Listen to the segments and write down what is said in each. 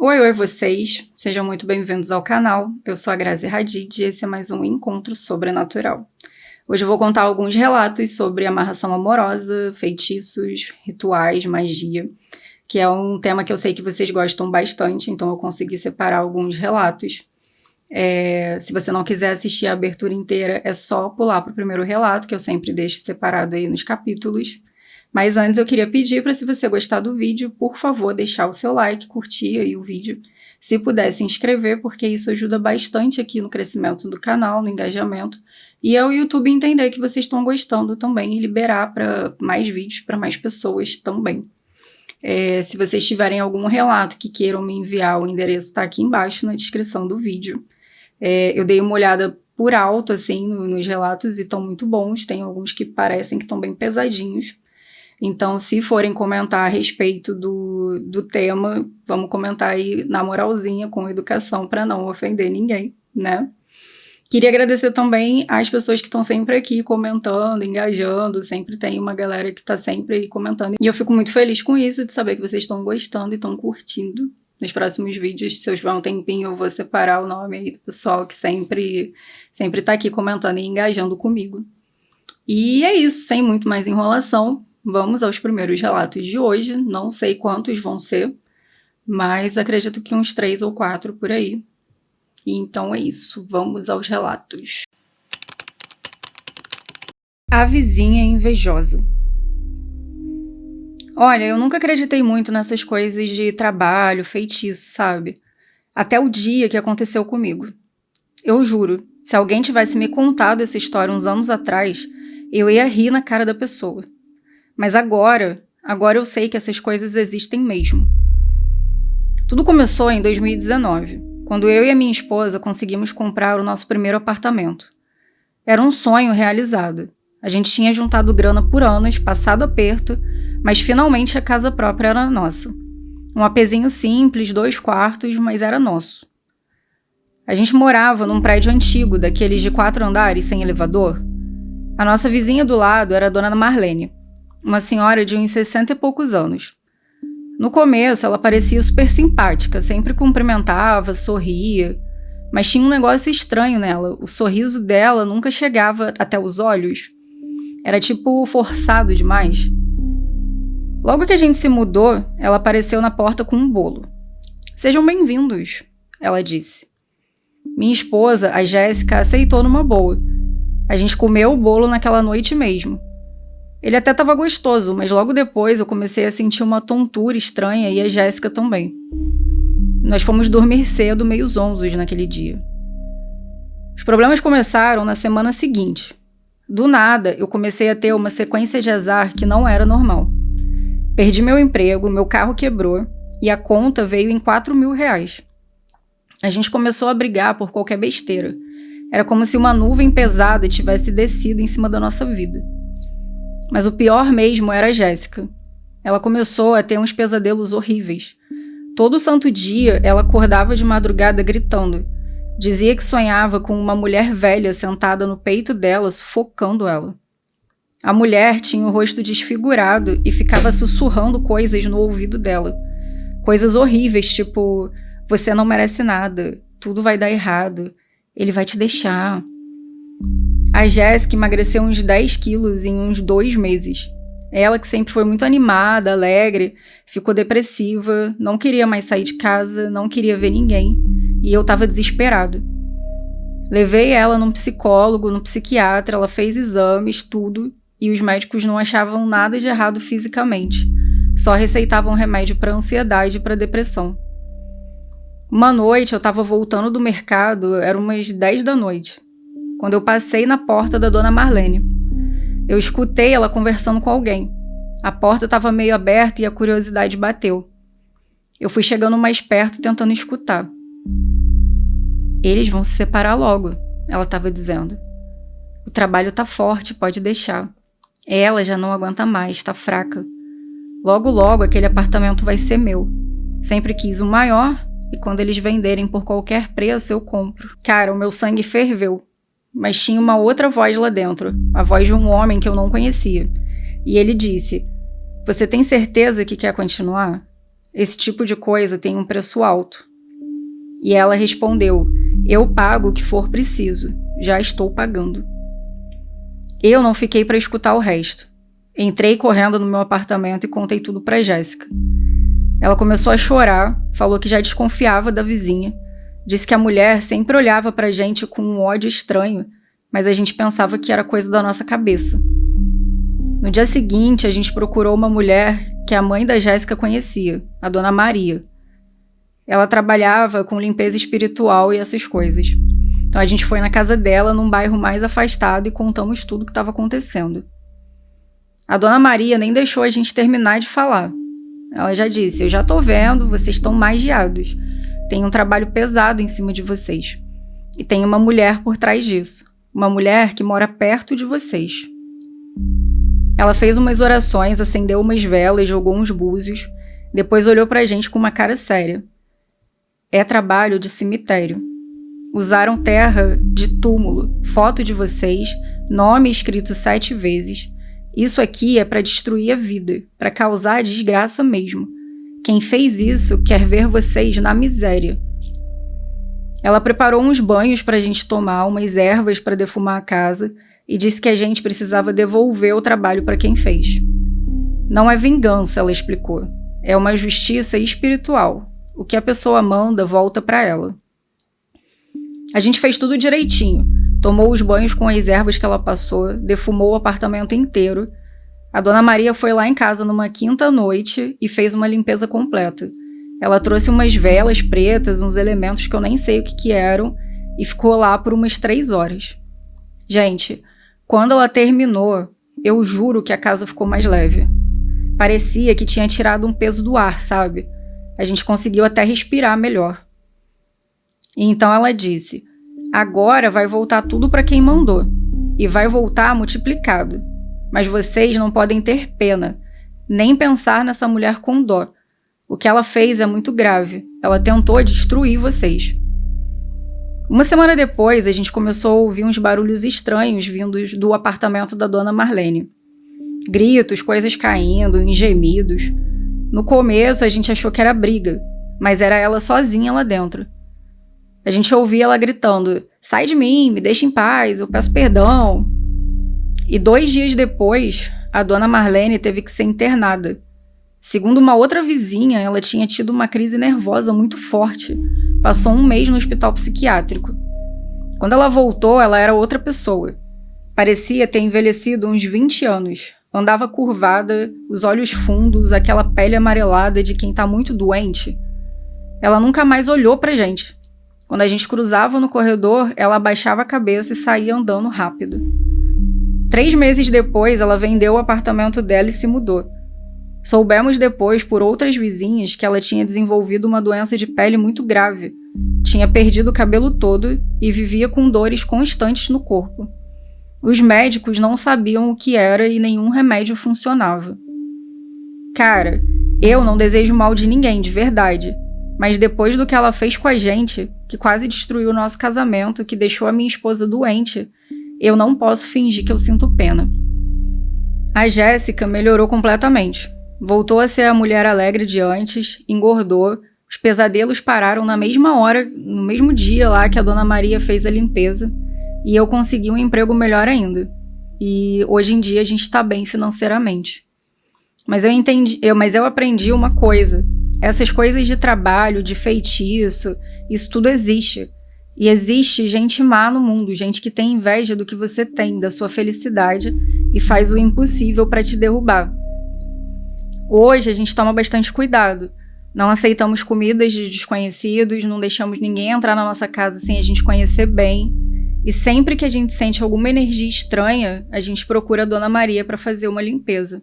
Oi, vocês! Sejam muito bem-vindos ao canal. Eu sou a Grazi Hadid e esse é mais um Encontro Sobrenatural. Hoje eu vou contar alguns relatos sobre amarração amorosa, feitiços, rituais, magia, que é um tema que eu sei que vocês gostam bastante, então eu consegui separar alguns relatos. Se você não quiser assistir a abertura inteira, é só pular para o primeiro relato, que eu sempre deixo separado aí nos capítulos. Mas antes eu queria pedir para, se você gostar do vídeo, por favor, deixar o seu like, curtir aí o vídeo. Se puder se inscrever, porque isso ajuda bastante aqui no crescimento do canal, no engajamento. E é o YouTube entender que vocês estão gostando também e liberar para mais vídeos, para mais pessoas também. Se vocês tiverem algum relato que queiram me enviar, o endereço está aqui embaixo na descrição do vídeo. Eu dei uma olhada por alto, assim, nos relatos e estão muito bons. Tem alguns que parecem que estão bem pesadinhos. Então, se forem comentar a respeito do tema, vamos comentar aí na moralzinha, com educação, para não ofender ninguém, né? Queria agradecer também às pessoas que estão sempre aqui comentando, engajando, sempre tem uma galera que está sempre aí comentando. E eu fico muito feliz com isso, de saber que vocês estão gostando e estão curtindo. Nos próximos vídeos, se eu tiver um tempinho, eu vou separar o nome aí do pessoal que sempre tá aqui comentando e engajando comigo. E é isso, sem muito mais enrolação. Vamos aos primeiros relatos de hoje. Não sei quantos vão ser, mas acredito que uns 3 ou 4 por aí. E então é isso, vamos aos relatos. A vizinha invejosa. Olha, eu nunca acreditei muito nessas coisas de trabalho, feitiço, sabe? Até o dia que aconteceu comigo. Eu juro, se alguém tivesse me contado essa história uns anos atrás, eu ia rir na cara da pessoa. Mas agora eu sei que essas coisas existem mesmo. Tudo começou em 2019, quando eu e a minha esposa conseguimos comprar o nosso primeiro apartamento. Era um sonho realizado. A gente tinha juntado grana por anos, passado aperto, mas finalmente a casa própria era nossa. Um apezinho simples, 2 quartos, mas era nosso. A gente morava num prédio antigo, daqueles de 4 andares sem elevador. A nossa vizinha do lado era a dona Marlene, uma senhora de uns 60 e poucos anos. No começo, ela parecia super simpática, sempre cumprimentava, sorria, mas tinha um negócio estranho nela. O sorriso dela nunca chegava até os olhos. Era tipo forçado demais. Logo que a gente se mudou, ela apareceu na porta com um bolo. "Sejam bem-vindos", ela disse. Minha esposa, a Jéssica, aceitou numa boa. A gente comeu o bolo naquela noite mesmo. Ele até estava gostoso, mas logo depois eu comecei a sentir uma tontura estranha e a Jéssica também. Nós fomos dormir cedo, meio zonzos naquele dia. Os problemas começaram na semana seguinte. Do nada, eu comecei a ter uma sequência de azar que não era normal. Perdi meu emprego, meu carro quebrou e a conta veio em R$4.000. A gente começou a brigar por qualquer besteira. Era como se uma nuvem pesada tivesse descido em cima da nossa vida. Mas o pior mesmo era a Jéssica. Ela começou a ter uns pesadelos horríveis. Todo santo dia ela acordava de madrugada gritando. Dizia que sonhava com uma mulher velha sentada no peito dela, sufocando ela. A mulher tinha o rosto desfigurado e ficava sussurrando coisas no ouvido dela. Coisas horríveis, tipo: "Você não merece nada, tudo vai dar errado, ele vai te deixar." A Jéssica emagreceu uns 10 quilos em uns 2 meses. Ela, que sempre foi muito animada, alegre, ficou depressiva, não queria mais sair de casa, não queria ver ninguém, e eu estava desesperado. Levei ela num psicólogo, num psiquiatra, ela fez exames, tudo, e os médicos não achavam nada de errado fisicamente, só receitavam remédio para ansiedade e para depressão. Uma noite eu estava voltando do mercado, eram umas 10 da noite. Quando eu passei na porta da dona Marlene. Eu escutei ela conversando com alguém. A porta estava meio aberta e a curiosidade bateu. Eu fui chegando mais perto tentando escutar. "Eles vão se separar logo", ela estava dizendo. "O trabalho tá forte, pode deixar. Ela já não aguenta mais, tá fraca. Logo, logo aquele apartamento vai ser meu. Sempre quis um maior e quando eles venderem por qualquer preço eu compro." Cara, o meu sangue ferveu. Mas tinha uma outra voz lá dentro, a voz de um homem que eu não conhecia. E ele disse: "Você tem certeza que quer continuar?" esse tipo de coisa tem um preço alto. E ela respondeu: eu pago o que for preciso, já estou pagando. Eu não fiquei para escutar o resto. Entrei correndo no meu apartamento e contei tudo para Jéssica. Ela começou a chorar, falou que já desconfiava da vizinha, disse que a mulher sempre olhava pra gente com um ódio estranho, mas a gente pensava que era coisa da nossa cabeça. No dia seguinte, a gente procurou uma mulher que a mãe da Jéssica conhecia, a Dona Maria. Ela trabalhava com limpeza espiritual e essas coisas. Então a gente foi na casa dela, num bairro mais afastado, e contamos tudo o que estava acontecendo. A Dona Maria nem deixou a gente terminar de falar. Ela já disse: eu já tô vendo, vocês estão magiados. Tem um trabalho pesado em cima de vocês. E tem uma mulher por trás disso. Uma mulher que mora perto de vocês. Ela fez umas orações, acendeu umas velas, jogou uns búzios. Depois olhou pra gente com uma cara séria. É trabalho de cemitério. Usaram terra de túmulo, foto de vocês, nome escrito 7 vezes. Isso aqui é para destruir a vida, para causar desgraça mesmo. Quem fez isso quer ver vocês na miséria. Ela preparou uns banhos para a gente tomar, umas ervas para defumar a casa e disse que a gente precisava devolver o trabalho para quem fez. Não é vingança, ela explicou. É uma justiça espiritual. O que a pessoa manda volta para ela. A gente fez tudo direitinho. Tomou os banhos com as ervas que ela passou, defumou o apartamento inteiro. A Dona Maria foi lá em casa numa quinta noite e fez uma limpeza completa. Ela trouxe umas velas pretas, uns elementos que eu nem sei o que eram, e ficou lá por umas 3 horas. Gente, quando ela terminou, eu juro que a casa ficou mais leve. Parecia que tinha tirado um peso do ar, sabe? A gente conseguiu até respirar melhor. E então ela disse: agora vai voltar tudo para quem mandou. E vai voltar multiplicado. Mas vocês não podem ter pena, nem pensar nessa mulher com dó. O que ela fez é muito grave. Ela tentou destruir vocês. Uma semana depois, a gente começou a ouvir uns barulhos estranhos vindos do apartamento da Dona Marlene. Gritos, coisas caindo, gemidos. No começo, a gente achou que era briga, mas era ela sozinha lá dentro. A gente ouvia ela gritando: sai de mim, me deixa em paz, eu peço perdão. E 2 dias depois, a Dona Marlene teve que ser internada. Segundo uma outra vizinha, ela tinha tido uma crise nervosa muito forte. Passou 1 mês no hospital psiquiátrico. Quando ela voltou, ela era outra pessoa. Parecia ter envelhecido uns 20 anos. Andava curvada, os olhos fundos, aquela pele amarelada de quem tá muito doente. Ela nunca mais olhou pra gente. Quando a gente cruzava no corredor, ela abaixava a cabeça e saía andando rápido. 3 meses depois, ela vendeu o apartamento dela e se mudou. Soubemos depois, por outras vizinhas, que ela tinha desenvolvido uma doença de pele muito grave. Tinha perdido o cabelo todo e vivia com dores constantes no corpo. Os médicos não sabiam o que era e nenhum remédio funcionava. Cara, eu não desejo mal de ninguém, de verdade. Mas depois do que ela fez com a gente, que quase destruiu o nosso casamento, que deixou a minha esposa doente, eu não posso fingir que eu sinto pena. A Jéssica melhorou completamente. Voltou a ser a mulher alegre de antes, engordou, os pesadelos pararam na mesma hora, no mesmo dia lá que a Dona Maria fez a limpeza, e eu consegui um emprego melhor ainda. E hoje em dia a gente tá bem financeiramente. Mas eu aprendi uma coisa. Essas coisas de trabalho, de feitiço, isso tudo existe. E existe gente má no mundo, gente que tem inveja do que você tem, da sua felicidade, e faz o impossível para te derrubar. Hoje a gente toma bastante cuidado. Não aceitamos comidas de desconhecidos, não deixamos ninguém entrar na nossa casa sem a gente conhecer bem. E sempre que a gente sente alguma energia estranha, a gente procura a Dona Maria para fazer uma limpeza.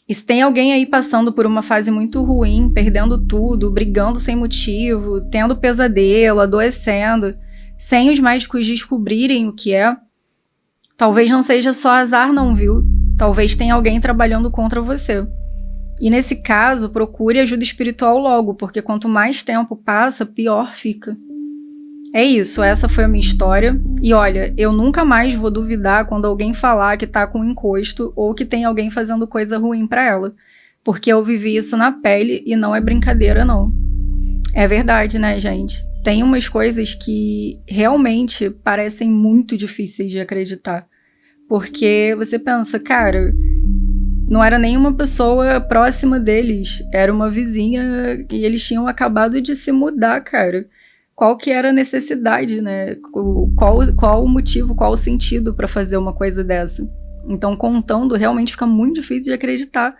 E se tem alguém aí passando por uma fase muito ruim, perdendo tudo, brigando sem motivo, tendo pesadelo, adoecendo, sem os médicos descobrirem o que é, talvez não seja só azar não, viu? Talvez tenha alguém trabalhando contra você. E nesse caso, procure ajuda espiritual logo, porque quanto mais tempo passa, pior fica. É isso, essa foi a minha história. E olha, eu nunca mais vou duvidar quando alguém falar que tá com encosto ou que tem alguém fazendo coisa ruim pra ela. porque eu vivi isso na pele e não é brincadeira, não. É verdade, né, gente? Tem umas coisas que realmente parecem muito difíceis de acreditar. Porque você pensa, cara, não era nenhuma pessoa próxima deles, era uma vizinha e eles tinham acabado de se mudar, cara. Qual que era a necessidade, né? Qual o motivo, qual o sentido para fazer uma coisa dessa? Então, contando, realmente fica muito difícil de acreditar,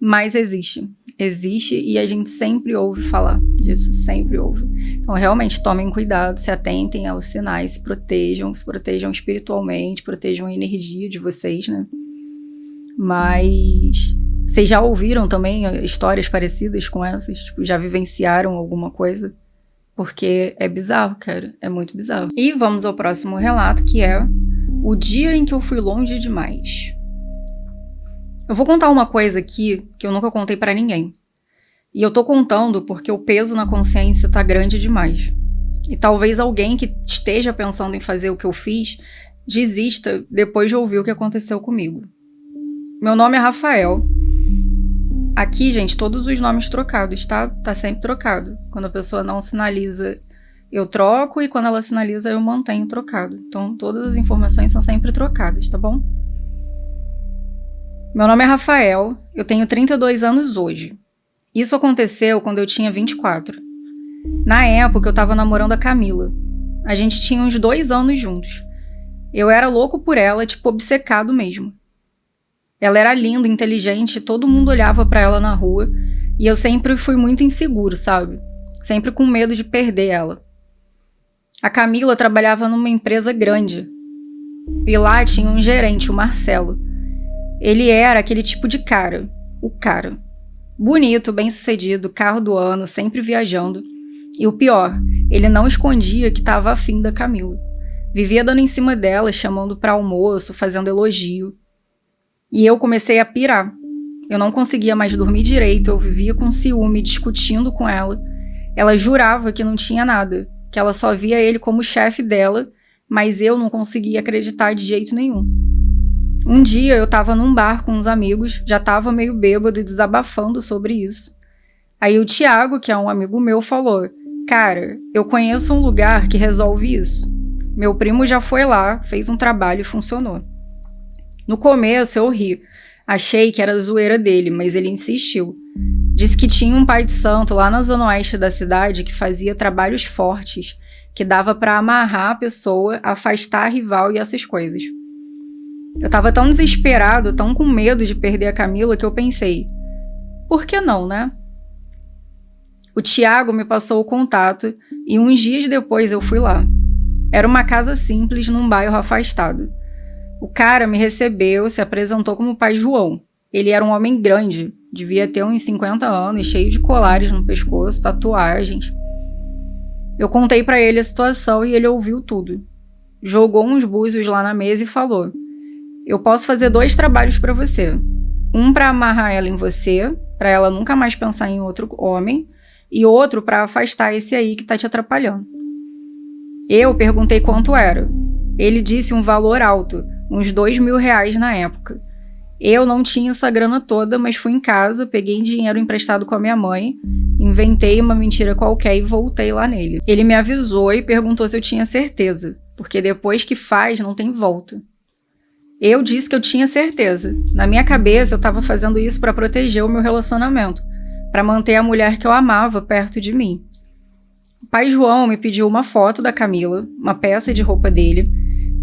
mas existe. Existe e a gente sempre ouve falar disso, sempre ouve. Então, realmente, tomem cuidado, se atentem aos sinais, se protegam espiritualmente, protejam a energia de vocês, né? Mas vocês já ouviram também histórias parecidas com essas? Tipo, já vivenciaram alguma coisa? Porque é bizarro, cara, é muito bizarro. E vamos ao próximo relato, que é o dia em que eu fui longe demais. Eu vou contar uma coisa aqui que eu nunca contei pra ninguém. E eu tô contando porque o peso na consciência tá grande demais. E talvez alguém que esteja pensando em fazer o que eu fiz desista depois de ouvir o que aconteceu comigo. Meu nome é Rafael. Aqui, gente, todos os nomes trocados, tá? Tá sempre trocado. Quando a pessoa não sinaliza, eu troco, e quando ela sinaliza, eu mantenho trocado. Então, todas as informações são sempre trocadas, tá bom? Meu nome é Rafael, eu tenho 32 anos hoje. Isso aconteceu quando eu tinha 24. Na época, eu tava namorando a Camila. A gente tinha uns 2 anos juntos. Eu era louco por ela, tipo, obcecado mesmo. Ela era linda, inteligente, todo mundo olhava pra ela na rua, e eu sempre fui muito inseguro, sabe? Sempre com medo de perder ela. A Camila trabalhava numa empresa grande, e lá tinha um gerente, o Marcelo. Ele era aquele tipo de cara, o cara. Bonito, bem-sucedido, carro do ano, sempre viajando. E o pior, ele não escondia que estava afim da Camila. Vivia dando em cima dela, chamando pra almoço, fazendo elogio. E eu comecei a pirar. Eu não conseguia mais dormir direito, eu vivia com ciúme, discutindo com ela. Ela jurava que não tinha nada, que ela só via ele como chefe dela, mas eu não conseguia acreditar de jeito nenhum. Um dia eu tava num bar com uns amigos, já tava meio bêbado e desabafando sobre isso. Aí o Thiago, que é um amigo meu, falou: "Cara, eu conheço um lugar que resolve isso. Meu primo já foi lá, fez um trabalho e funcionou." No começo eu ri, achei que era zoeira dele, mas ele insistiu. Disse que tinha um pai de santo lá na zona oeste da cidade que fazia trabalhos fortes, que dava pra amarrar a pessoa, afastar a rival e essas coisas. Eu tava tão desesperado, tão com medo de perder a Camila, que eu pensei, por que não, né? O Thiago me passou o contato e uns dias depois eu fui lá. Era uma casa simples num bairro afastado. O cara me recebeu, se apresentou como pai João. Ele era um homem grande, devia ter uns 50 anos, cheio de colares no pescoço, tatuagens. Eu contei pra ele a situação e ele ouviu tudo. Jogou uns búzios lá na mesa e falou: "Eu posso fazer 2 trabalhos pra você. Um pra amarrar ela em você, pra ela nunca mais pensar em outro homem, e outro pra afastar esse aí que tá te atrapalhando." Eu perguntei quanto era. Ele disse um valor alto, uns R$2.000 na época. Eu não tinha essa grana toda, mas fui em casa, peguei dinheiro emprestado com a minha mãe, inventei uma mentira qualquer e voltei lá nele. Ele me avisou e perguntou se eu tinha certeza, porque depois que faz, não tem volta. Eu disse que eu tinha certeza. Na minha cabeça, eu estava fazendo isso para proteger o meu relacionamento, para manter a mulher que eu amava perto de mim. O pai João me pediu uma foto da Camila, uma peça de roupa dele,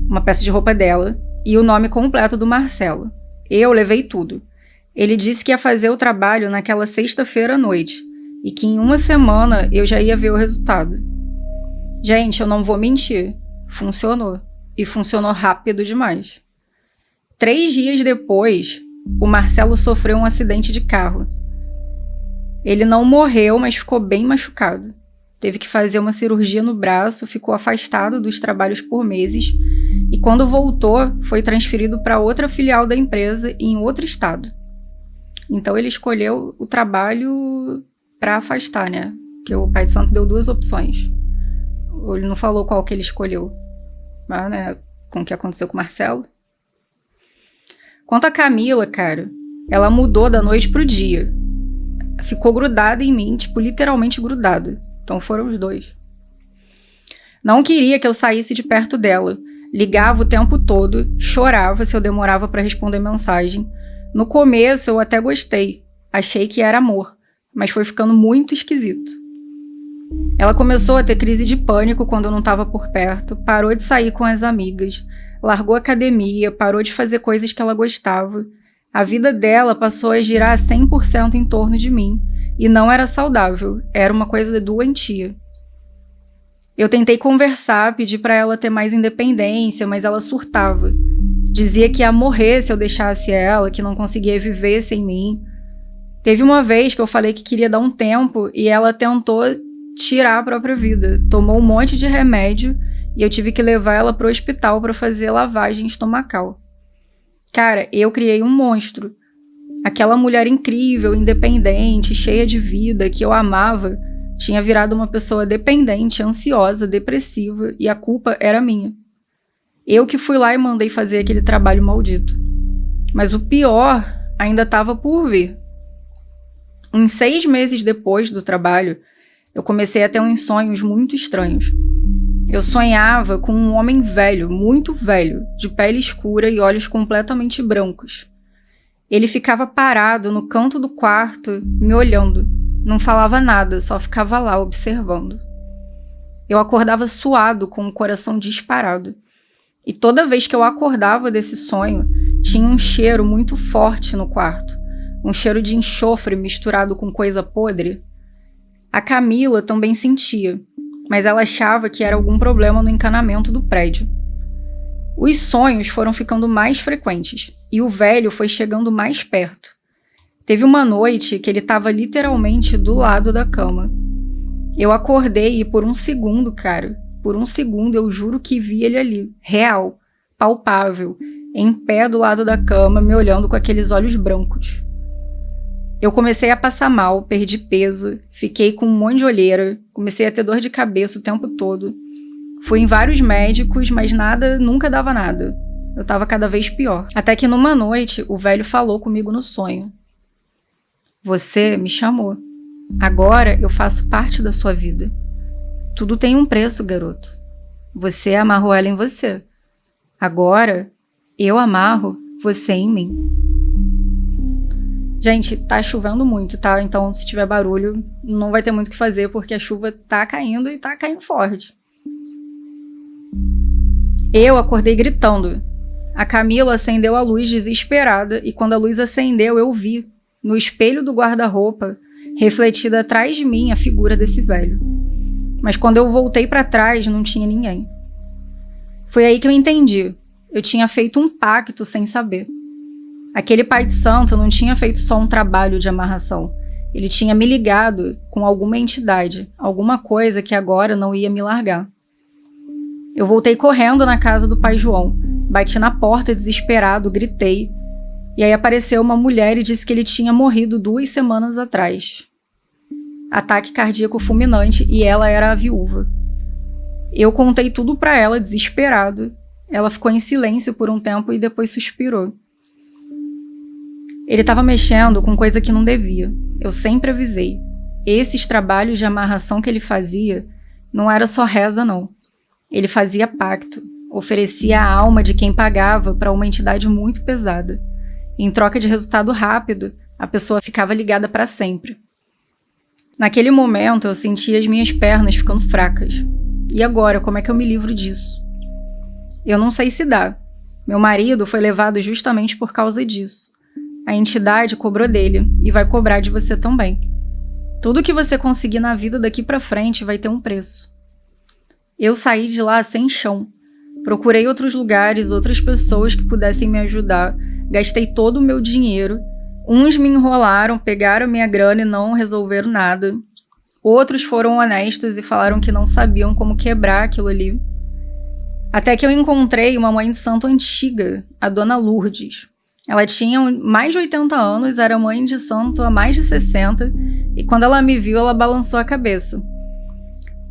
uma peça de roupa dela e o nome completo do Marcelo. Eu levei tudo. Ele disse que ia fazer o trabalho naquela sexta-feira à noite e que em 1 semana eu já ia ver o resultado. Gente, eu não vou mentir. Funcionou. E funcionou rápido demais. 3 dias depois, o Marcelo sofreu um acidente de carro. Ele não morreu, mas ficou bem machucado. Teve que fazer uma cirurgia no braço, ficou afastado dos trabalhos por meses e quando voltou, foi transferido para outra filial da empresa em outro estado. Então ele escolheu o trabalho para afastar, né? Porque o pai de santo deu 2 opções. Ele não falou qual que ele escolheu, mas, né, com o que aconteceu com o Marcelo. Quanto a Camila, cara, ela mudou da noite pro dia. ficou grudada em mim, tipo, literalmente grudada. Então foram os dois. Não queria que eu saísse de perto dela. Ligava o tempo todo, chorava se eu demorava para responder mensagem. No começo eu até gostei, achei que era amor, mas foi ficando muito esquisito. Ela começou a ter crise de pânico quando eu não estava por perto, parou de sair com as amigas, largou a academia, parou de fazer coisas que ela gostava. A vida dela passou a girar 100% em torno de mim, e não era saudável, era uma coisa doentia. Eu tentei conversar, pedir para ela ter mais independência, mas ela surtava. Dizia que ia morrer se eu deixasse ela, que não conseguia viver sem mim. Teve uma vez que eu falei que queria dar um tempo e ela tentou tirar a própria vida. Tomou um monte de remédio e eu tive que levar ela pro hospital para fazer lavagem estomacal. Cara, eu criei um monstro. Aquela mulher incrível, independente, cheia de vida, que eu amava, tinha virado uma pessoa dependente, ansiosa, depressiva, e a culpa era minha. Eu que fui lá e mandei fazer aquele trabalho maldito. Mas o pior ainda estava por vir. Uns 6 meses depois do trabalho, eu comecei a ter uns sonhos muito estranhos. Eu sonhava com um homem velho, muito velho, de pele escura e olhos completamente brancos. Ele ficava parado no canto do quarto, me olhando. Não falava nada, só ficava lá observando. Eu acordava suado, com o coração disparado. E toda vez que eu acordava desse sonho, tinha um cheiro muito forte no quarto. Um cheiro de enxofre misturado com coisa podre. A Camila também sentia, mas ela achava que era algum problema no encanamento do prédio. Os sonhos foram ficando mais frequentes e o velho foi chegando mais perto. Teve uma noite que ele estava literalmente do lado da cama. Eu acordei e por um segundo, por um segundo eu juro que vi ele ali, real, palpável, em pé do lado da cama, me olhando com aqueles olhos brancos. Eu comecei a passar mal, perdi peso, fiquei com um monte de olheira, comecei a ter dor de cabeça o tempo todo. Fui em vários médicos, mas nunca dava nada. Eu estava cada vez pior. Até que numa noite, o velho falou comigo no sonho. Você me chamou. Agora eu faço parte da sua vida. Tudo tem um preço, garoto. Você amarrou ela em você. Agora eu amarro você em mim. Gente, tá chovendo muito, tá? Então, se tiver barulho, não vai ter muito o que fazer, porque a chuva tá caindo e tá caindo forte. Eu acordei gritando. A Camila acendeu a luz desesperada e quando a luz acendeu, eu vi, no espelho do guarda-roupa, refletida atrás de mim a figura desse velho. Mas quando eu voltei pra trás, não tinha ninguém. Foi aí que eu entendi. Eu tinha feito um pacto sem saber. Aquele pai de santo não tinha feito só um trabalho de amarração. Ele tinha me ligado com alguma entidade, alguma coisa que agora não ia me largar. Eu voltei correndo na casa do pai João, bati na porta desesperado, gritei. E aí apareceu uma mulher e disse que ele tinha morrido 2 semanas atrás. Ataque cardíaco fulminante e ela era a viúva. Eu contei tudo pra ela, desesperado. Ela ficou em silêncio por um tempo e depois suspirou. Ele estava mexendo com coisa que não devia. Eu sempre avisei. Esses trabalhos de amarração que ele fazia não era só reza, não. Ele fazia pacto, oferecia a alma de quem pagava para uma entidade muito pesada. Em troca de resultado rápido, a pessoa ficava ligada para sempre. Naquele momento, eu sentia as minhas pernas ficando fracas. E agora, como é que eu me livro disso? Eu não sei se dá. Meu marido foi levado justamente por causa disso. A entidade cobrou dele e vai cobrar de você também. Tudo que você conseguir na vida daqui pra frente vai ter um preço. Eu saí de lá sem chão. Procurei outros lugares, outras pessoas que pudessem me ajudar. Gastei todo o meu dinheiro. Uns me enrolaram, pegaram minha grana e não resolveram nada. Outros foram honestos e falaram que não sabiam como quebrar aquilo ali. Até que eu encontrei uma mãe de santo antiga, a Dona Lourdes. Ela tinha mais de 80 anos, era mãe de santo há mais de 60, e quando ela me viu, ela balançou a cabeça.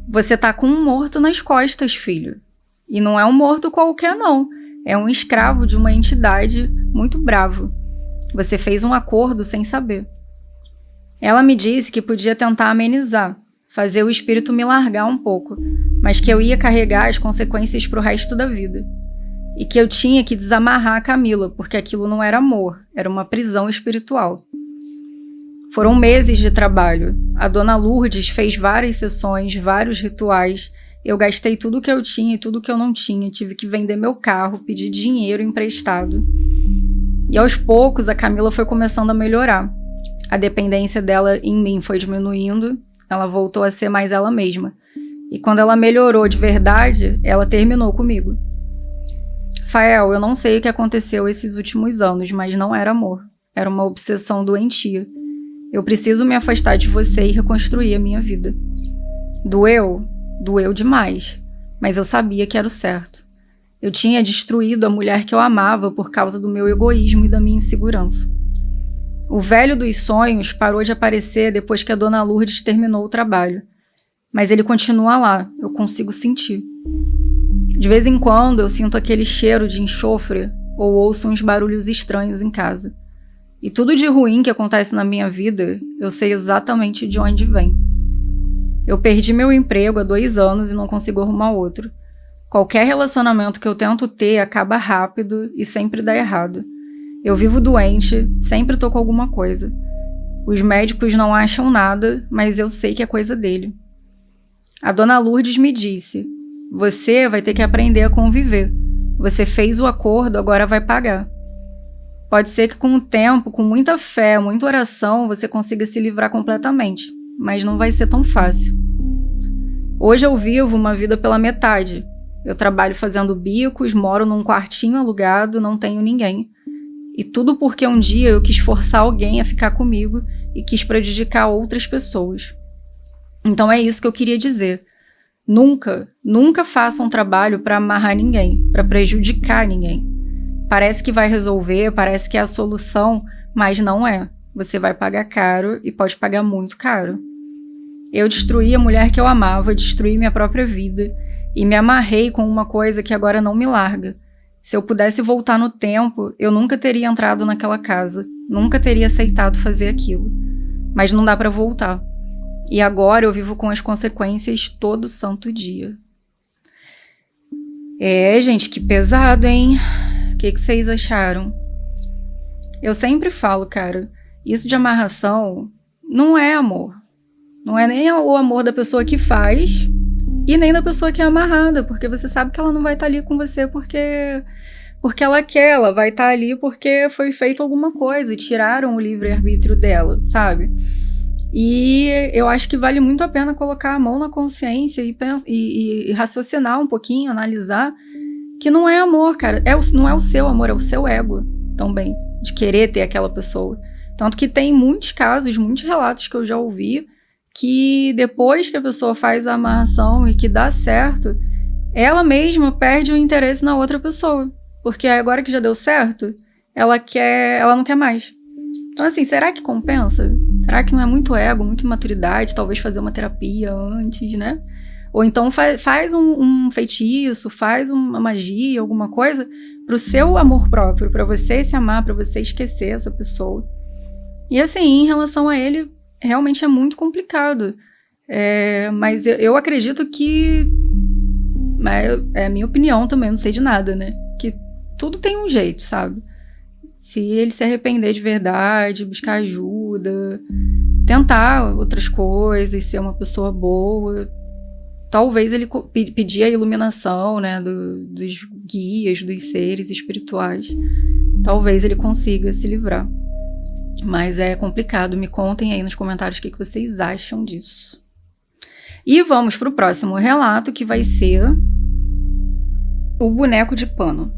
Você tá com um morto nas costas, filho. E não é um morto qualquer, não. É um escravo de uma entidade muito bravo. Você fez um acordo sem saber. Ela me disse que podia tentar amenizar, fazer o espírito me largar um pouco, mas que eu ia carregar as consequências pro resto da vida. E que eu tinha que desamarrar a Camila, porque aquilo não era amor, era uma prisão espiritual. Foram meses de trabalho. A dona Lourdes fez várias sessões, vários rituais. Eu gastei tudo que eu tinha e tudo que eu não tinha. Tive que vender meu carro, pedir dinheiro emprestado. E aos poucos a Camila foi começando a melhorar. A dependência dela em mim foi diminuindo. Ela voltou a ser mais ela mesma. E quando ela melhorou de verdade, ela terminou comigo. Fael, eu não sei o que aconteceu esses últimos anos, mas não era amor. Era uma obsessão doentia. Eu preciso me afastar de você e reconstruir a minha vida. Doeu? Doeu demais. Mas eu sabia que era o certo. Eu tinha destruído a mulher que eu amava por causa do meu egoísmo e da minha insegurança. O velho dos sonhos parou de aparecer depois que a dona Lourdes terminou o trabalho. Mas ele continua lá, eu consigo sentir. De vez em quando eu sinto aquele cheiro de enxofre ou ouço uns barulhos estranhos em casa. E tudo de ruim que acontece na minha vida, eu sei exatamente de onde vem. Eu perdi meu emprego há 2 anos e não consigo arrumar outro. Qualquer relacionamento que eu tento ter acaba rápido e sempre dá errado. Eu vivo doente, sempre tô com alguma coisa. Os médicos não acham nada, mas eu sei que é coisa dele. A dona Lourdes me disse: você vai ter que aprender a conviver. Você fez o acordo, agora vai pagar. Pode ser que com o tempo, com muita fé, muita oração, você consiga se livrar completamente, mas não vai ser tão fácil. Hoje eu vivo uma vida pela metade. Eu trabalho fazendo bicos, moro num quartinho alugado, não tenho ninguém. E tudo porque um dia eu quis forçar alguém a ficar comigo e quis prejudicar outras pessoas. Então é isso que eu queria dizer. Nunca faça um trabalho para amarrar ninguém, para prejudicar ninguém. Parece que vai resolver, parece que é a solução, mas não é. Você vai pagar caro e pode pagar muito caro. Eu destruí a mulher que eu amava, destruí minha própria vida e me amarrei com uma coisa que agora não me larga. Se eu pudesse voltar no tempo, eu nunca teria entrado naquela casa, nunca teria aceitado fazer aquilo. Mas não dá para voltar. E agora eu vivo com as consequências todo santo dia. Gente, que pesado, hein? O que vocês acharam? Eu sempre falo, cara, isso de amarração não é amor. Não é nem o amor da pessoa que faz e nem da pessoa que é amarrada, porque você sabe que ela não vai estar ali com você porque ela quer, ela vai estar ali porque foi feito alguma coisa e tiraram o livre-arbítrio dela, sabe? E eu acho que vale muito a pena colocar a mão na consciência e raciocinar um pouquinho, analisar que não é amor, cara. Não é o seu amor, é o seu ego também, de querer ter aquela pessoa. Tanto que tem muitos casos, muitos relatos que eu já ouvi, que depois que a pessoa faz a amarração e que dá certo, ela mesma perde o interesse na outra pessoa. Porque agora que já deu certo, ela não quer mais. Então, assim, será que compensa? Será que não é muito ego, muita imaturidade, talvez fazer uma terapia antes, né? Ou então faz um feitiço, faz uma magia, alguma coisa pro seu amor próprio, pra você se amar, pra você esquecer essa pessoa. E assim, em relação a ele, realmente é muito complicado. Mas eu acredito que... É a minha opinião também, não sei de nada, né? Que tudo tem um jeito, sabe? Se ele se arrepender de verdade, buscar ajuda, tentar outras coisas, ser uma pessoa boa, talvez ele pedir a iluminação, né, dos guias, dos seres espirituais. Talvez ele consiga se livrar. Mas é complicado. Me contem aí nos comentários o que vocês acham disso. E vamos para o próximo relato, que vai ser o boneco de pano.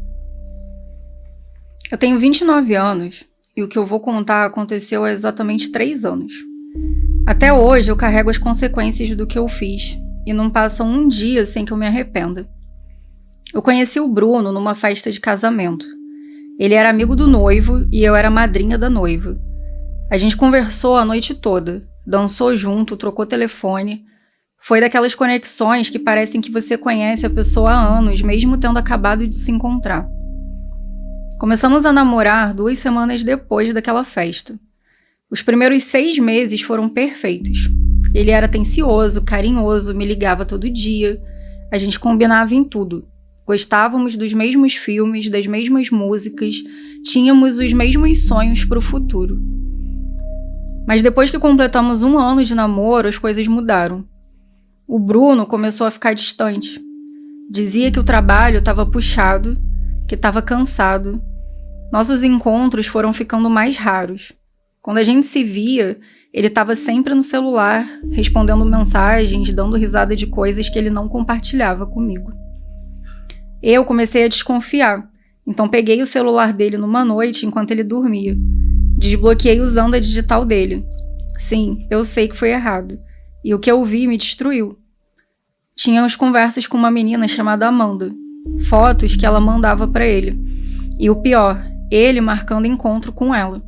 Eu tenho 29 anos e o que eu vou contar aconteceu há exatamente 3 anos. Até hoje eu carrego as consequências do que eu fiz e não passa um dia sem que eu me arrependa. Eu conheci o Bruno numa festa de casamento. Ele era amigo do noivo e eu era madrinha da noiva. A gente conversou a noite toda, dançou junto, trocou telefone. Foi daquelas conexões que parecem que você conhece a pessoa há anos, mesmo tendo acabado de se encontrar. Começamos a namorar 2 semanas depois daquela festa. Os primeiros 6 meses foram perfeitos. Ele era atencioso, carinhoso, me ligava todo dia. A gente combinava em tudo. Gostávamos dos mesmos filmes, das mesmas músicas, tínhamos os mesmos sonhos para o futuro. Mas depois que completamos 1 ano de namoro, as coisas mudaram. O Bruno começou a ficar distante. Dizia que o trabalho estava puxado, que estava cansado. Nossos encontros foram ficando mais raros. Quando a gente se via, ele estava sempre no celular, respondendo mensagens, dando risada de coisas que ele não compartilhava comigo. Eu comecei a desconfiar, então peguei o celular dele numa noite enquanto ele dormia. Desbloqueei usando a digital dele. Sim, eu sei que foi errado. E o que eu vi me destruiu. Tínhamos conversas com uma menina chamada Amanda. Fotos que ela mandava para ele. E o pior, ele marcando encontro com ela.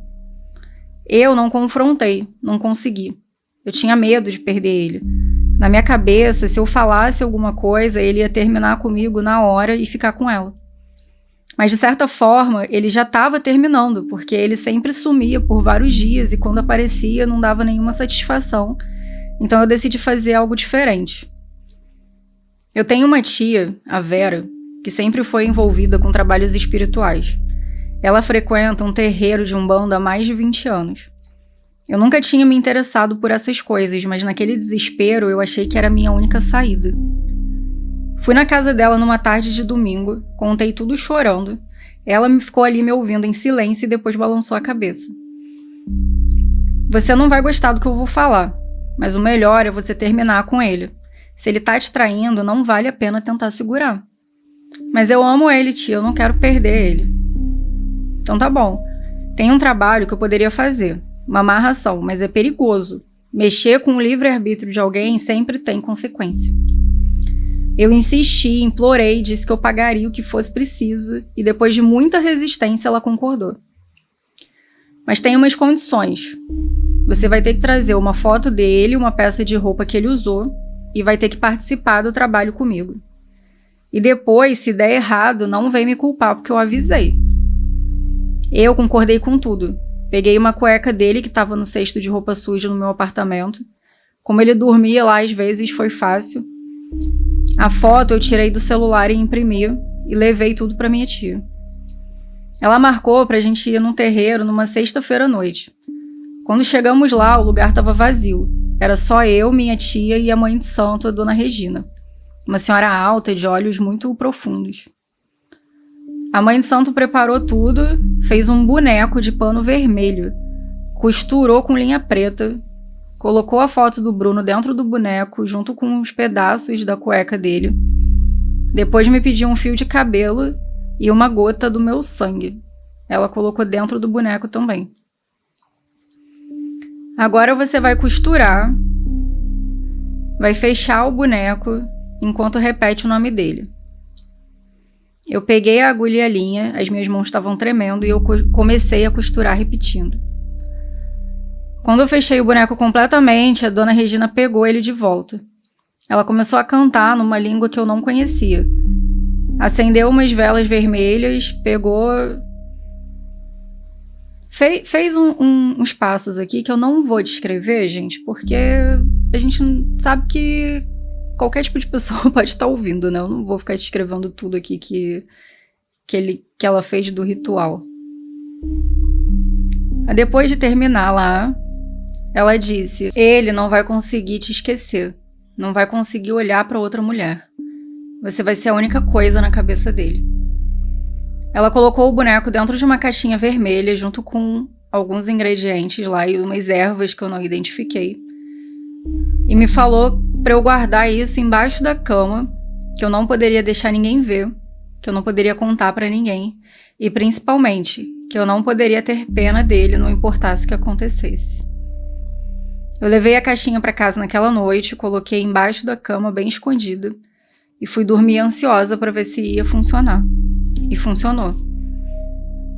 Eu não confrontei, não consegui. Eu tinha medo de perder ele. Na minha cabeça, se eu falasse alguma coisa, ele ia terminar comigo na hora e ficar com ela. Mas de certa forma, ele já estava terminando, porque ele sempre sumia por vários dias e quando aparecia não dava nenhuma satisfação. Então eu decidi fazer algo diferente. Eu tenho uma tia, a Vera, que sempre foi envolvida com trabalhos espirituais. Ela frequenta um terreiro de Umbanda há mais de 20 anos. Eu nunca tinha me interessado por essas coisas, mas naquele desespero eu achei que era a minha única saída. Fui na casa dela numa tarde de domingo, contei tudo chorando. Ela ficou ali me ouvindo em silêncio e depois balançou a cabeça. Você não vai gostar do que eu vou falar, mas o melhor é você terminar com ele. Se ele tá te traindo, não vale a pena tentar segurar. Mas eu amo ele, tia, eu não quero perder ele. Então tá bom. Tem um trabalho que eu poderia fazer. Uma amarração, mas é perigoso. Mexer com o livre-arbítrio de alguém sempre tem consequência. Eu insisti, implorei, disse que eu pagaria o que fosse preciso e depois de muita resistência ela concordou. Mas tem umas condições. Você vai ter que trazer uma foto dele, uma peça de roupa que ele usou e vai ter que participar do trabalho comigo. E depois, se der errado, não vem me culpar porque eu avisei. Eu concordei com tudo. Peguei uma cueca dele que estava no cesto de roupa suja no meu apartamento. Como ele dormia lá, às vezes foi fácil. A foto eu tirei do celular e imprimi e levei tudo para minha tia. Ela marcou pra gente ir num terreiro numa sexta-feira à noite. Quando chegamos lá, o lugar estava vazio. Era só eu, minha tia e a mãe de santo, a dona Regina. Uma senhora alta, de olhos muito profundos. A mãe de santo preparou tudo, fez um boneco de pano vermelho, costurou com linha preta, colocou a foto do Bruno dentro do boneco, junto com uns pedaços da cueca dele. Depois me pediu um fio de cabelo e uma gota do meu sangue. Ela colocou dentro do boneco também. Agora você vai costurar, vai fechar o boneco enquanto repete o nome dele. Eu peguei a agulha e a linha, as minhas mãos estavam tremendo e eu comecei a costurar repetindo. Quando eu fechei o boneco completamente, a dona Regina pegou ele de volta. Ela começou a cantar numa língua que eu não conhecia. Acendeu umas velas vermelhas, pegou... Fez uns passos aqui que eu não vou descrever, gente, porque a gente sabe que qualquer tipo de pessoa pode estar ouvindo, né? Eu não vou ficar descrevendo tudo aqui que ela fez do ritual. Depois de terminar lá, ela disse: ele não vai conseguir te esquecer, não vai conseguir olhar para outra mulher. Você vai ser a única coisa na cabeça dele. Ela colocou o boneco dentro de uma caixinha vermelha junto com alguns ingredientes lá e umas ervas que eu não identifiquei. E me falou para eu guardar isso embaixo da cama, que eu não poderia deixar ninguém ver, que eu não poderia contar para ninguém e principalmente que eu não poderia ter pena dele, não importasse o que acontecesse. Eu levei a caixinha para casa naquela noite, coloquei embaixo da cama bem escondida e fui dormir ansiosa para ver se ia funcionar. E funcionou.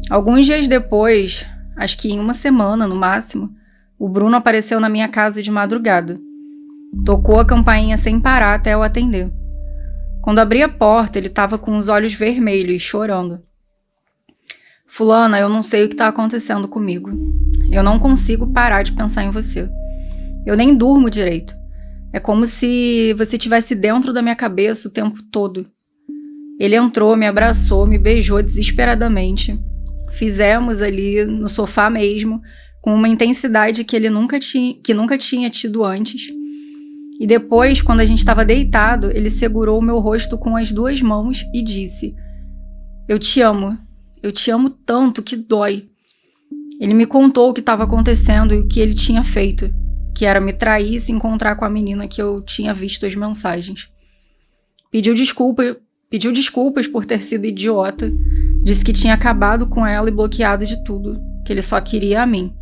Alguns dias depois, acho que em uma semana no máximo, o Bruno apareceu na minha casa de madrugada. Tocou a campainha sem parar até eu atender. Quando abri a porta, ele estava com os olhos vermelhos, chorando. Fulana, eu não sei o que tá acontecendo comigo. Eu não consigo parar de pensar em você. Eu nem durmo direito. É como se você estivesse dentro da minha cabeça o tempo todo. Ele entrou, me abraçou, me beijou desesperadamente. Fizemos ali no sofá mesmo, com uma intensidade que ele nunca tinha tido antes. E depois, quando a gente estava deitado, ele segurou o meu rosto com as 2 mãos e disse: eu te amo tanto que dói. Ele me contou o que estava acontecendo e o que ele tinha feito, que era me trair e se encontrar com a menina que eu tinha visto as mensagens. Pediu desculpas por ter sido idiota, disse que tinha acabado com ela e bloqueado de tudo, que ele só queria a mim.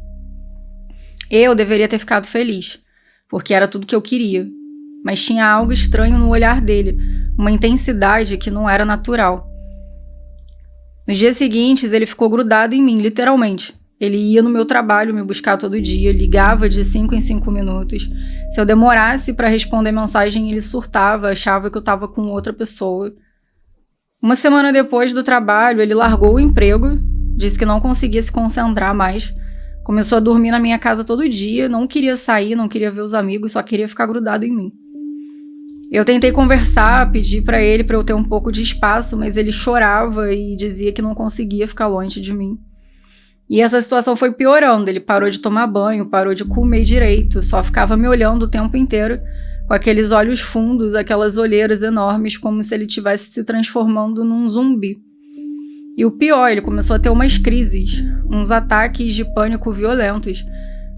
Eu deveria ter ficado feliz, porque era tudo que eu queria, mas tinha algo estranho no olhar dele, uma intensidade que não era natural. Nos dias seguintes, ele ficou grudado em mim, literalmente. Ele ia no meu trabalho me buscar todo dia, ligava de 5 em 5 minutos. Se eu demorasse para responder mensagem, ele surtava, achava que eu estava com outra pessoa. Uma semana depois do trabalho, ele largou o emprego, disse que não conseguia se concentrar mais, começou a dormir na minha casa todo dia, não queria sair, não queria ver os amigos, só queria ficar grudado em mim. Eu tentei conversar, pedir para ele para eu ter um pouco de espaço, mas ele chorava e dizia que não conseguia ficar longe de mim. E essa situação foi piorando, ele parou de tomar banho, parou de comer direito, só ficava me olhando o tempo inteiro, com aqueles olhos fundos, aquelas olheiras enormes, como se ele estivesse se transformando num zumbi. E o pior, ele começou a ter umas crises, uns ataques de pânico violentos.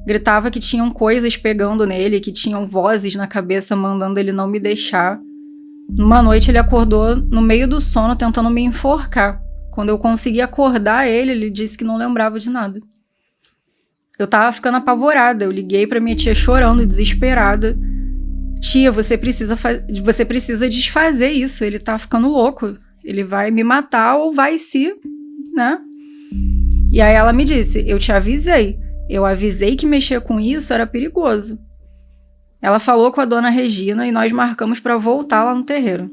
Gritava que tinham coisas pegando nele, que tinham vozes na cabeça mandando ele não me deixar. Numa noite ele acordou no meio do sono tentando me enforcar. Quando eu consegui acordar ele disse que não lembrava de nada. Eu tava ficando apavorada, eu liguei pra minha tia chorando, desesperada. Tia, você precisa desfazer isso, ele tá ficando louco. Ele vai me matar ou vai né? E aí ela me disse, eu te avisei. Eu avisei que mexer com isso era perigoso. Ela falou com a dona Regina e nós marcamos para voltar lá no terreiro.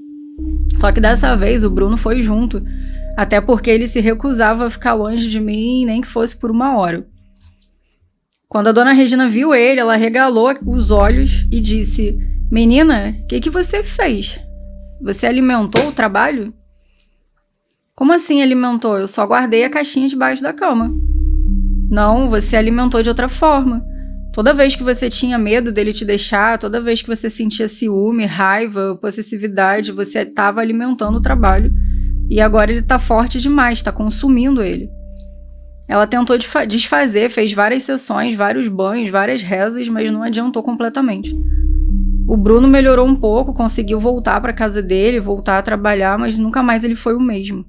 Só que dessa vez o Bruno foi junto, até porque ele se recusava a ficar longe de mim, nem que fosse por 1 hora. Quando a dona Regina viu ele, ela regalou os olhos e disse: menina, o que você fez? Você alimentou o trabalho? Como assim alimentou? Eu só guardei a caixinha debaixo da cama. Não, você alimentou de outra forma. Toda vez que você tinha medo dele te deixar, toda vez que você sentia ciúme, raiva, possessividade, você estava alimentando o trabalho. E agora ele está forte demais, está consumindo ele. Ela tentou desfazer, fez várias sessões, vários banhos, várias rezas, mas não adiantou completamente. O Bruno melhorou um pouco, conseguiu voltar para a casa dele, voltar a trabalhar, mas nunca mais ele foi o mesmo.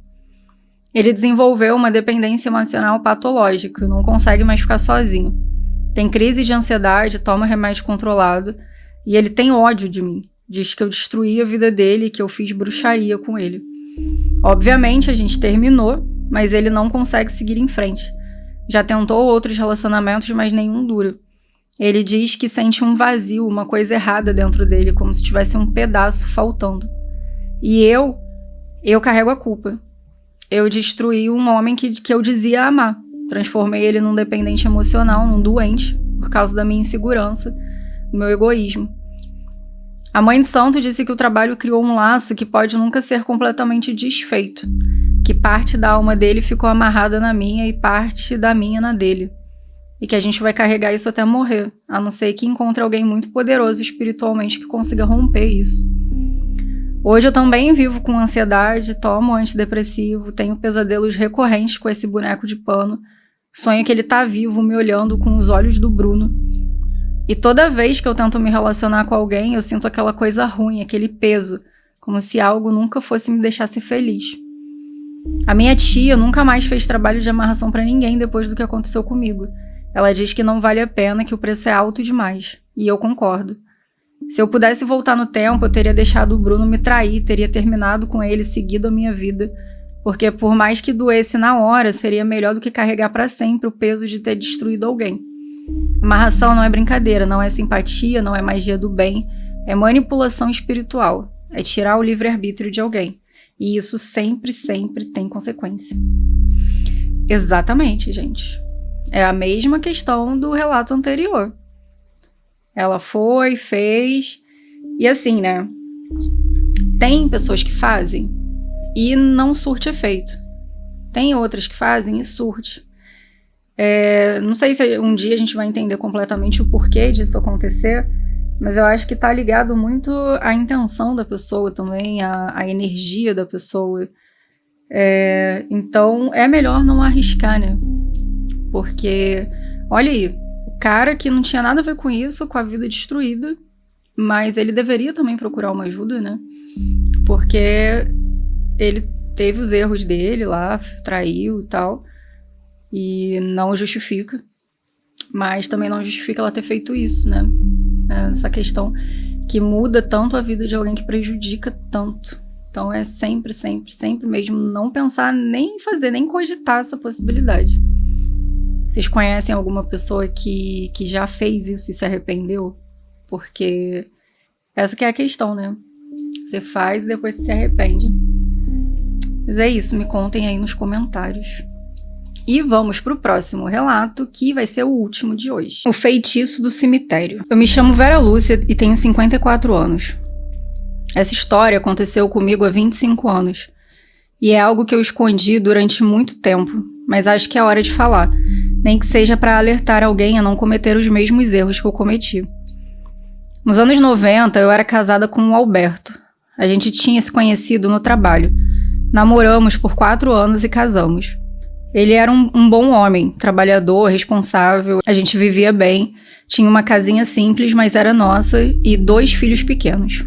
Ele desenvolveu uma dependência emocional patológica, não consegue mais ficar sozinho. Tem crise de ansiedade, toma remédio controlado e ele tem ódio de mim. Diz que eu destruí a vida dele e que eu fiz bruxaria com ele. Obviamente a gente terminou, mas ele não consegue seguir em frente. Já tentou outros relacionamentos, mas nenhum dura. Ele diz que sente um vazio, uma coisa errada dentro dele, como se tivesse um pedaço faltando. E eu carrego a culpa. Eu destruí um homem que eu dizia amar. Transformei ele num dependente emocional, num doente, por causa da minha insegurança, do meu egoísmo. A mãe de santo disse que o trabalho criou um laço que pode nunca ser completamente desfeito, que parte da alma dele ficou amarrada na minha e parte da minha na dele, e que a gente vai carregar isso até morrer, a não ser que encontre alguém muito poderoso espiritualmente que consiga romper isso. Hoje eu também vivo com ansiedade, tomo antidepressivo, tenho pesadelos recorrentes com esse boneco de pano, sonho que ele tá vivo me olhando com os olhos do Bruno. E toda vez que eu tento me relacionar com alguém, eu sinto aquela coisa ruim, aquele peso, como se algo nunca fosse me deixar ser feliz. A minha tia nunca mais fez trabalho de amarração pra ninguém depois do que aconteceu comigo. Ela diz que não vale a pena, que o preço é alto demais. E eu concordo. Se eu pudesse voltar no tempo, eu teria deixado o Bruno me trair, teria terminado com ele, seguido a minha vida. Porque por mais que doesse na hora, seria melhor do que carregar pra sempre o peso de ter destruído alguém. Amarração não é brincadeira, não é simpatia, não é magia do bem, é manipulação espiritual, é tirar o livre-arbítrio de alguém. E isso sempre, sempre tem consequência. Exatamente, gente. É a mesma questão do relato anterior. Ela foi, fez... E assim, né? Tem pessoas que fazem e não surte efeito. Tem outras que fazem e surte. Não sei se um dia a gente vai entender completamente o porquê disso acontecer, mas eu acho que tá ligado muito à intenção da pessoa também, à energia da pessoa. Então é melhor não arriscar, né? Porque, olha aí, o cara que não tinha nada a ver com isso, com a vida destruída, mas ele deveria também procurar uma ajuda, né? Porque ele teve os erros dele lá, traiu e tal, e não justifica. Mas também não justifica ela ter feito isso, né? Essa questão que muda tanto a vida de alguém, que prejudica tanto. Então é sempre, sempre, sempre mesmo não pensar, nem fazer, nem cogitar essa possibilidade. Vocês conhecem alguma pessoa que já fez isso e se arrependeu? Porque essa que é a questão, né? Você faz e depois se arrepende. Mas é isso, me contem aí nos comentários. E vamos pro próximo relato, que vai ser o último de hoje. O feitiço do cemitério. Eu me chamo Vera Lúcia e tenho 54 anos. Essa história aconteceu comigo há 25 anos. E é algo que eu escondi durante muito tempo, mas acho que é hora de falar, nem que seja para alertar alguém a não cometer os mesmos erros que eu cometi. Nos anos 90, eu era casada com o Alberto. A gente tinha se conhecido no trabalho. Namoramos por 4 anos e casamos. Ele era um bom homem, trabalhador, responsável, a gente vivia bem, tinha uma casinha simples, mas era nossa, e 2 filhos pequenos.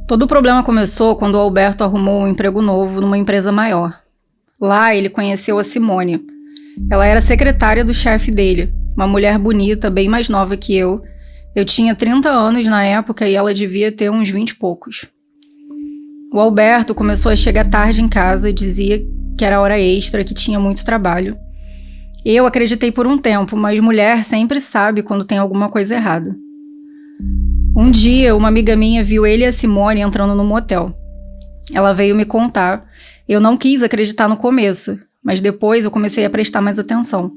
Todo o problema começou quando o Alberto arrumou um emprego novo numa empresa maior. Lá ele conheceu a Simone. Ela era secretária do chefe dele, uma mulher bonita, bem mais nova que eu. Eu tinha 30 anos na época e ela devia ter uns 20 e poucos. O Alberto começou a chegar tarde em casa e dizia que era hora extra, que tinha muito trabalho. Eu acreditei por um tempo, mas mulher sempre sabe quando tem alguma coisa errada. Um dia, uma amiga minha viu ele e a Simone entrando no motel. Ela veio me contar. Eu não quis acreditar no começo, mas depois eu comecei a prestar mais atenção.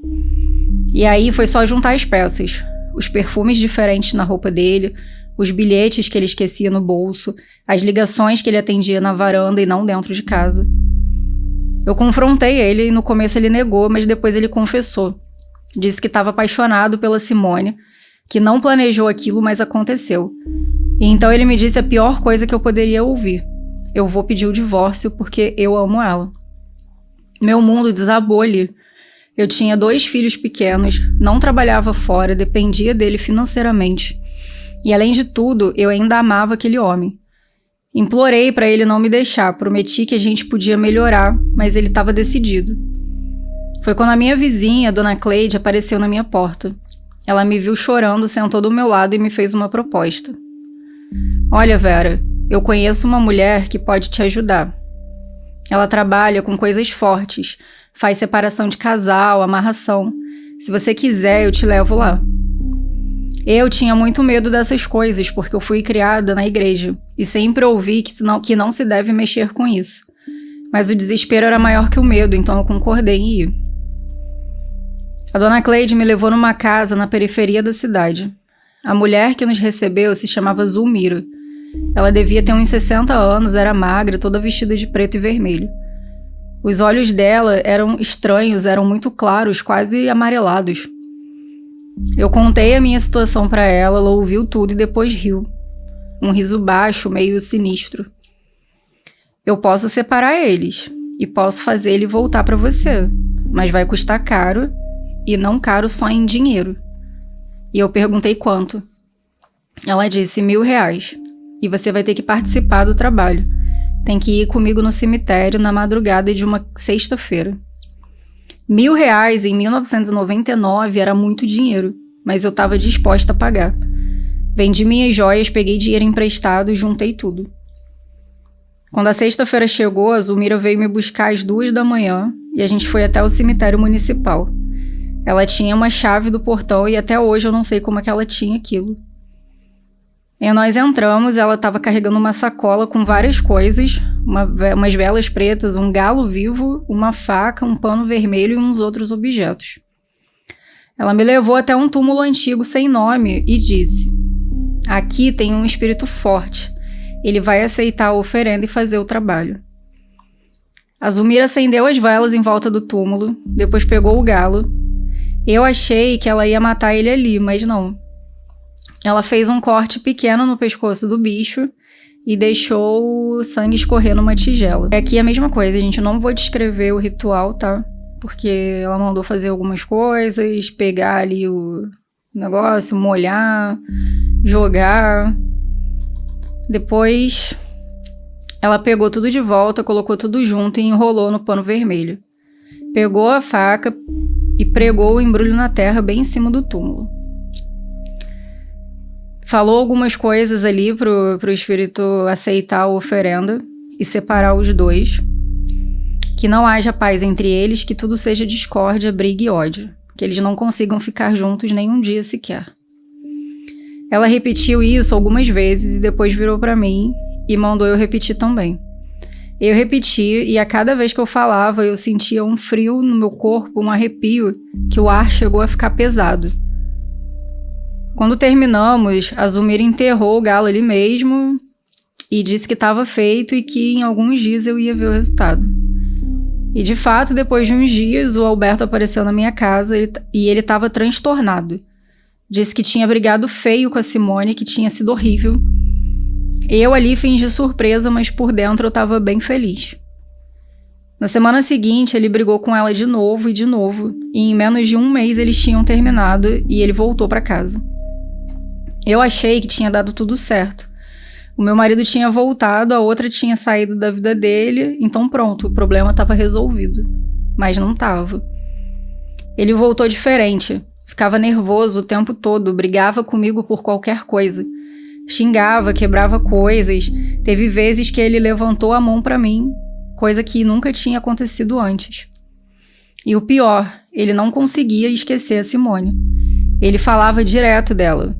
E aí foi só juntar as peças. Os perfumes diferentes na roupa dele, os bilhetes que ele esquecia no bolso, as ligações que ele atendia na varanda e não dentro de casa. Eu confrontei ele e no começo ele negou, mas depois ele confessou. Disse que estava apaixonado pela Simone, que não planejou aquilo, mas aconteceu. E então ele me disse a pior coisa que eu poderia ouvir. Eu vou pedir o divórcio porque eu amo ela. Meu mundo desabou ali. Eu tinha 2 filhos pequenos, não trabalhava fora, dependia dele financeiramente. E além de tudo, eu ainda amava aquele homem. Implorei para ele não me deixar, prometi que a gente podia melhorar, mas ele estava decidido. Foi quando a minha vizinha, Dona Cleide, apareceu na minha porta. Ela me viu chorando, sentou do meu lado e me fez uma proposta. Olha, Vera, eu conheço uma mulher que pode te ajudar. Ela trabalha com coisas fortes, faz separação de casal, amarração. Se você quiser, eu te levo lá. Eu tinha muito medo dessas coisas, porque eu fui criada na igreja e sempre ouvi que não se deve mexer com isso. Mas o desespero era maior que o medo, então eu concordei em ir. A Dona Cleide me levou numa casa na periferia da cidade. A mulher que nos recebeu se chamava Zulmira. Ela devia ter uns 60 anos, era magra, toda vestida de preto e vermelho. Os olhos dela eram estranhos, eram muito claros, quase amarelados. Eu contei a minha situação para ela, ela ouviu tudo e depois riu. Um riso baixo, meio sinistro. Eu posso separar eles e posso fazer ele voltar para você, mas vai custar caro e não caro só em dinheiro. E eu perguntei quanto. Ela disse R$1.000 e você vai ter que participar do trabalho. Tem que ir comigo no cemitério na madrugada de uma sexta-feira. R$1.000 em 1999 era muito dinheiro, mas eu estava disposta a pagar. Vendi minhas joias, peguei dinheiro emprestado e juntei tudo. Quando a sexta-feira chegou, a Zulmira veio me buscar às 2 da manhã e a gente foi até o cemitério municipal. Ela tinha uma chave do portão e até hoje eu não sei como é que ela tinha aquilo. E nós entramos, ela estava carregando uma sacola com várias coisas, umas velas pretas, um galo vivo, uma faca, um pano vermelho e uns outros objetos. Ela me levou até um túmulo antigo sem nome e disse: aqui tem um espírito forte, ele vai aceitar a oferenda e fazer o trabalho. A Zulmira acendeu as velas em volta do túmulo, depois pegou o galo. Eu achei que ela ia matar ele ali, mas não. Ela fez um corte pequeno no pescoço do bicho e deixou o sangue escorrer numa tigela. Aqui é a mesma coisa, gente. Eu não vou descrever o ritual, tá? Porque ela mandou fazer algumas coisas, pegar ali o negócio, molhar, jogar. Depois, ela pegou tudo de volta, colocou tudo junto e enrolou no pano vermelho. Pegou a faca e pregou o embrulho na terra bem em cima do túmulo. Falou algumas coisas ali pro espírito aceitar a oferenda e separar os dois. Que não haja paz entre eles, que tudo seja discórdia, briga e ódio. Que eles não consigam ficar juntos nem um dia sequer. Ela repetiu isso algumas vezes e depois virou pra mim e mandou eu repetir também. Eu repeti e a cada vez que eu falava eu sentia um frio no meu corpo, um arrepio, que o ar chegou a ficar pesado. Quando terminamos, a Zulmira enterrou o galo ali mesmo e disse que estava feito e que em alguns dias eu ia ver o resultado. E de fato, depois de uns dias, o Alberto apareceu na minha casa e ele estava transtornado. Disse que tinha brigado feio com a Simone, que tinha sido horrível. Eu ali fingi surpresa, mas por dentro eu estava bem feliz. Na semana seguinte, ele brigou com ela de novo, e em menos de um mês eles tinham terminado e ele voltou para casa. Eu achei que tinha dado tudo certo. O meu marido tinha voltado, a outra tinha saído da vida dele, então pronto, o problema estava resolvido. Mas não estava. Ele voltou diferente, ficava nervoso o tempo todo, brigava comigo por qualquer coisa. Xingava, quebrava coisas, teve vezes que ele levantou a mão para mim, coisa que nunca tinha acontecido antes. E o pior, ele não conseguia esquecer a Simone. Ele falava direto dela.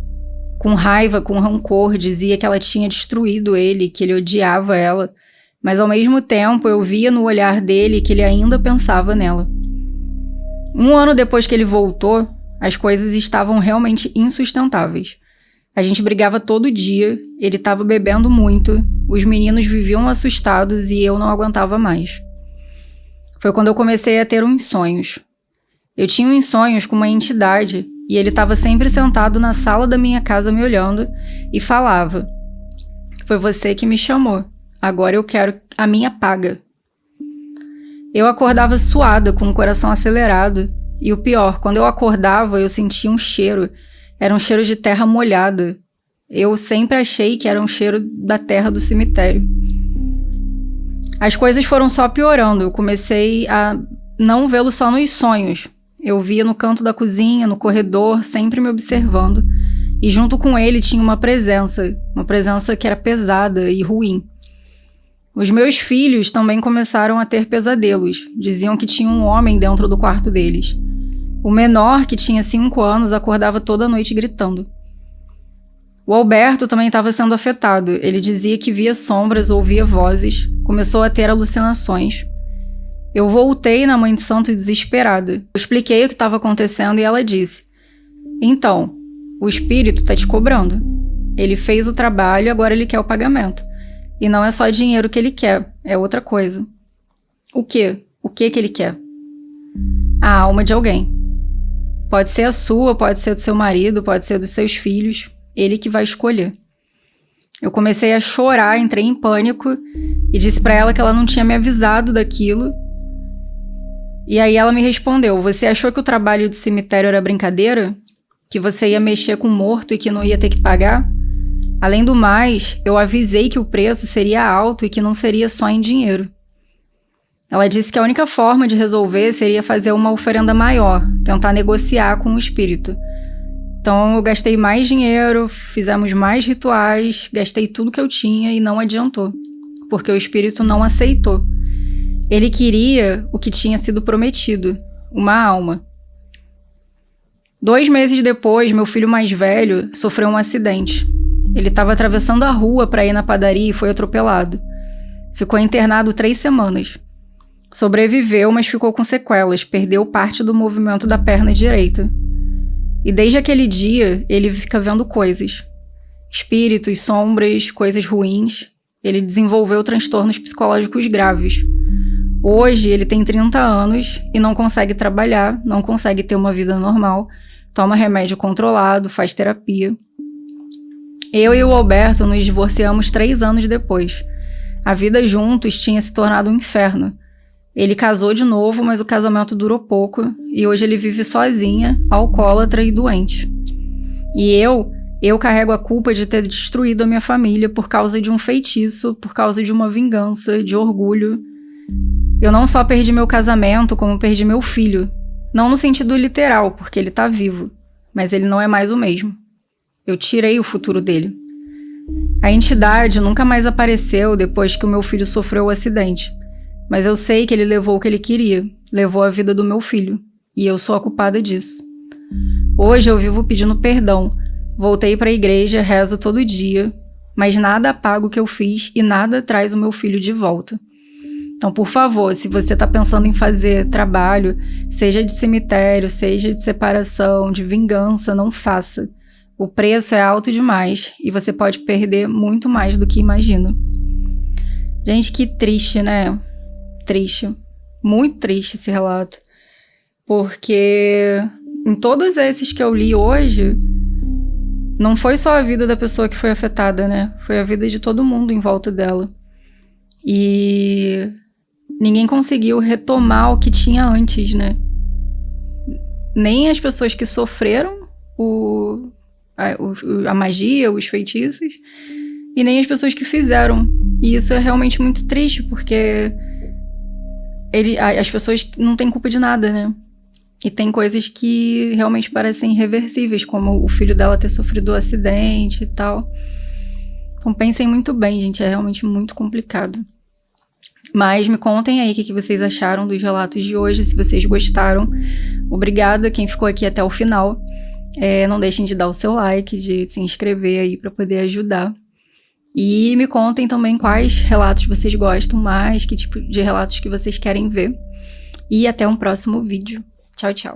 Com raiva, com rancor, dizia que ela tinha destruído ele, que ele odiava ela, mas ao mesmo tempo eu via no olhar dele que ele ainda pensava nela. Um ano depois que ele voltou, as coisas estavam realmente insustentáveis. A gente brigava todo dia, ele estava bebendo muito, os meninos viviam assustados e eu não aguentava mais. Foi quando eu comecei a ter uns sonhos. Eu tinha uns sonhos com uma entidade e ele estava sempre sentado na sala da minha casa me olhando e falava: "Foi você que me chamou, agora eu quero a minha paga." Eu acordava suada, com o coração acelerado, e o pior, quando eu acordava eu sentia um cheiro, era um cheiro de terra molhada. Eu sempre achei que era um cheiro da terra do cemitério. As coisas foram só piorando, eu comecei a não vê-lo só nos sonhos. Eu via no canto da cozinha, no corredor, sempre me observando. E junto com ele tinha uma presença que era pesada e ruim. Os meus filhos também começaram a ter pesadelos. Diziam que tinha um homem dentro do quarto deles. O menor, que tinha 5 anos, acordava toda noite gritando. O Alberto também estava sendo afetado. Ele dizia que via sombras, ouvia vozes, começou a ter alucinações. Eu voltei na Mãe de Santo desesperada. Eu expliquei o que estava acontecendo e ela disse: "Então, o espírito está te cobrando. Ele fez o trabalho e agora ele quer o pagamento. E não é só dinheiro que ele quer, é outra coisa." "O quê? O que ele quer?" "A alma de alguém. Pode ser a sua, pode ser do seu marido, pode ser dos seus filhos. Ele que vai escolher." Eu comecei a chorar, entrei em pânico e disse para ela que ela não tinha me avisado daquilo. E aí ela me respondeu: "Você achou que o trabalho de cemitério era brincadeira? Que você ia mexer com morto e que não ia ter que pagar? Além do mais, eu avisei que o preço seria alto e que não seria só em dinheiro." Ela disse que a única forma de resolver seria fazer uma oferenda maior, tentar negociar com o espírito. Então eu gastei mais dinheiro, fizemos mais rituais, gastei tudo que eu tinha e não adiantou, porque o espírito não aceitou. Ele queria o que tinha sido prometido, uma alma. 2 meses depois, meu filho mais velho sofreu um acidente. Ele estava atravessando a rua para ir na padaria e foi atropelado. Ficou internado 3 semanas. Sobreviveu, mas ficou com sequelas, perdeu parte do movimento da perna direita. E desde aquele dia, ele fica vendo coisas. Espíritos, sombras, coisas ruins. Ele desenvolveu transtornos psicológicos graves. Hoje, ele tem 30 anos e não consegue trabalhar, não consegue ter uma vida normal, toma remédio controlado, faz terapia. Eu e o Alberto nos divorciamos 3 anos depois. A vida juntos tinha se tornado um inferno. Ele casou de novo, mas o casamento durou pouco e hoje ele vive sozinha, alcoólatra e doente. E eu carrego a culpa de ter destruído a minha família por causa de um feitiço, por causa de uma vingança, de orgulho. Eu não só perdi meu casamento, como perdi meu filho. Não no sentido literal, porque ele tá vivo, mas ele não é mais o mesmo. Eu tirei o futuro dele. A entidade nunca mais apareceu depois que o meu filho sofreu o acidente. Mas eu sei que ele levou o que ele queria, levou a vida do meu filho, e eu sou a culpada disso. Hoje eu vivo pedindo perdão, voltei para a igreja, rezo todo dia, mas nada apaga o que eu fiz e nada traz o meu filho de volta. Então, por favor, se você está pensando em fazer trabalho, seja de cemitério, seja de separação, de vingança, não faça. O preço é alto demais e você pode perder muito mais do que imagina. Gente, que triste, né? Triste. Muito triste esse relato. Porque em todos esses que eu li hoje, não foi só a vida da pessoa que foi afetada, né? Foi a vida de todo mundo em volta dela. E ninguém conseguiu retomar o que tinha antes, né? Nem as pessoas que sofreram a magia, os feitiços, e nem as pessoas que fizeram. E isso é realmente muito triste, porque as pessoas não têm culpa de nada, né? E tem coisas que realmente parecem irreversíveis, como o filho dela ter sofrido um acidente e tal. Então pensem muito bem, gente, é realmente muito complicado. Mas me contem aí o que vocês acharam dos relatos de hoje, se vocês gostaram. Obrigada quem ficou aqui até o final. Não deixem de dar o seu like, de se inscrever aí para poder ajudar. E me contem também quais relatos vocês gostam mais, que tipo de relatos que vocês querem ver. E até um próximo vídeo. Tchau, tchau.